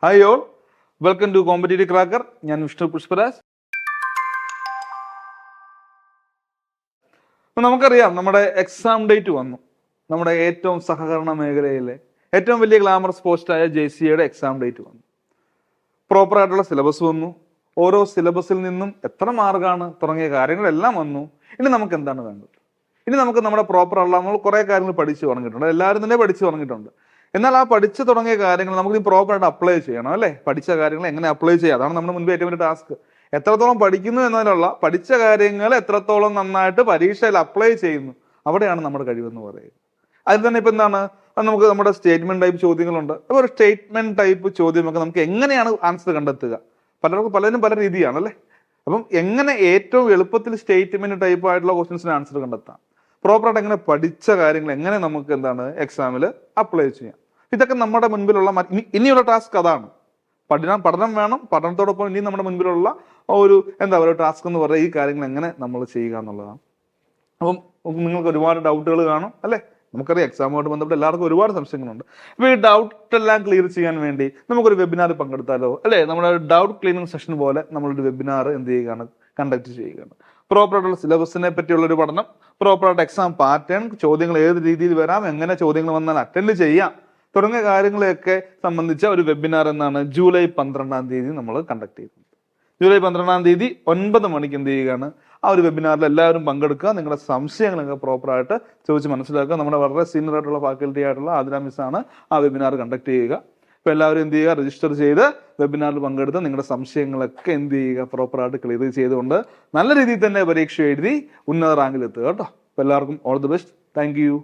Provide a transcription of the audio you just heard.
Hi all, welcome to competitive cracker. ഞാൻ വിഷ്ണു പുഷ്പരാജ്. നമുക്കറിയാം, നമ്മുടെ എക്സാം ഡേറ്റ് വന്നു. നമ്മുടെ ഏറ്റവും സഹകരണ മേഖലയിലെ ഏറ്റവും വലിയ ഗ്ലാമറസ് പോസ്റ്റായ JCA എക്സാം ഡേറ്റ് വന്നു. പ്രോപ്പറായിട്ടുള്ള സിലബസ് വന്നു. ഓരോ സിലബസിൽ നിന്നും എത്ര മാർക്കാണ് തുടങ്ങിയ കാര്യങ്ങളെല്ലാം വന്നു. ഇനി നമുക്ക് എന്താണ് വേണ്ടത്? ഇനി നമുക്ക് നമ്മുടെ പ്രോപ്പറുള്ള നമ്മൾ കുറേ കാര്യങ്ങൾ പഠിച്ചു തുടങ്ങിയിട്ടുണ്ട്. എല്ലാവരും തന്നെ പഠിച്ചു തുടങ്ങിയിട്ടുണ്ട്. എന്നാൽ ആ പഠിച്ചു തുടങ്ങിയ കാര്യങ്ങൾ നമുക്ക് പ്രോപ്പറായിട്ട് അപ്ലൈ ചെയ്യണം, അല്ലേ? പഠിച്ച കാര്യങ്ങൾ എങ്ങനെ അപ്ലൈ ചെയ്യുക, അതാണ് നമ്മുടെ മുൻപ് ഏറ്റവും വലിയ ടാസ്ക്. എത്രത്തോളം പഠിക്കുന്നു എന്നതിലുള്ള പഠിച്ച കാര്യങ്ങൾ എത്രത്തോളം നന്നായിട്ട് പരീക്ഷയിൽ അപ്ലൈ ചെയ്യുന്നു, അവിടെയാണ് നമ്മുടെ കഴിവെന്ന് പറയുന്നത്. അതിൽ തന്നെ ഇപ്പം എന്താണ്, നമുക്ക് നമ്മുടെ സ്റ്റേറ്റ്മെന്റ് ടൈപ്പ് ചോദ്യങ്ങളുണ്ട്. അപ്പോൾ ഒരു സ്റ്റേറ്റ്മെന്റ് ടൈപ്പ് ചോദ്യമൊക്കെ നമുക്ക് എങ്ങനെയാണ് ആൻസർ കണ്ടെത്തുക? പലരും പല രീതിയാണ്, അല്ലേ? അപ്പം എങ്ങനെ ഏറ്റവും എളുപ്പത്തിൽ സ്റ്റേറ്റ്മെന്റ് ടൈപ്പ് ആയിട്ടുള്ള ക്വസ്റ്റ്യൻസിന് ആൻസർ കണ്ടെത്താം, പ്രോപ്പറായിട്ട് എങ്ങനെ പഠിച്ച കാര്യങ്ങൾ എങ്ങനെ നമുക്ക് എന്താണ് എക്സാമിൽ അപ്ലൈ ചെയ്യാം, ഇതൊക്കെ നമ്മുടെ മുൻപിലുള്ള ഇനിയുള്ള ടാസ്ക് അതാണ്. പഠനം വേണം. പഠനത്തോടൊപ്പം ഇനി നമ്മുടെ മുൻപിലുള്ള ഒരു ടാസ്ക് എന്ന് പറയുക ഈ കാര്യങ്ങൾ എങ്ങനെ നമ്മൾ ചെയ്യുക എന്നുള്ളതാണ്. അപ്പം നിങ്ങൾക്ക് ഒരുപാട് ഡൗട്ടുകൾ കാണും, അല്ലേ? നമുക്കറിയാം, എക്സാമുമായിട്ട് ബന്ധപ്പെട്ട് എല്ലാവർക്കും ഒരുപാട് സംശയങ്ങളുണ്ട്. അപ്പോൾ ഈ ഡൗട്ട് എല്ലാം ക്ലിയർ ചെയ്യാൻ വേണ്ടി നമുക്കൊരു വെബിനാർ പങ്കെടുത്താലോ, അല്ലേ? നമ്മുടെ ഡൗട്ട് ക്ലീനിങ് സെഷൻ പോലെ നമ്മളൊരു വെബിനാർ കണ്ടക്ട് ചെയ്യുകയാണ്. പ്രോപ്പറായിട്ടുള്ള സിലബസിനെ പറ്റിയുള്ള ഒരു പഠനം, പ്രോപ്പറായിട്ട് എക്സാം പാറ്റേൺ, ചോദ്യങ്ങൾ ഏത് രീതിയിൽ വരാം, എങ്ങനെ ചോദ്യങ്ങൾ വന്നാൽ അറ്റൻഡ് ചെയ്യാം തുടങ്ങിയ കാര്യങ്ങളെയൊക്കെ സംബന്ധിച്ച ഒരു വെബിനാർ ജൂലൈ 12 നമ്മൾ കണ്ടക്ട് ചെയ്യുന്നത്. ജൂലൈ 12 9 മണിക്ക് ആ ഒരു വെബിനാറിൽ എല്ലാവരും പങ്കെടുക്കുക. നിങ്ങളുടെ സംശയങ്ങളൊക്കെ പ്രോപ്പറായിട്ട് ചോദിച്ച് മനസ്സിലാക്കുക. നമ്മുടെ വളരെ സീനിയർ ആയിട്ടുള്ള ഫാക്കൽറ്റി ആയിട്ടുള്ള ആതിര മിസ്സാണ് ആ വെബിനാർ കണ്ടക്ട് ചെയ്യുക. അപ്പോൾ എല്ലാവരും രജിസ്റ്റർ ചെയ്ത് വെബിനാറിൽ പങ്കെടുത്ത് നിങ്ങളുടെ സംശയങ്ങളൊക്കെ പ്രോപ്പറായിട്ട് ക്ലിയർ ചെയ്തുകൊണ്ട് നല്ല രീതിയിൽ തന്നെ പരീക്ഷ എഴുതി ഉന്നത റാങ്കിൽ എത്തുക കേട്ടോ. അപ്പോൾ എല്ലാവർക്കും all the best. Thank you.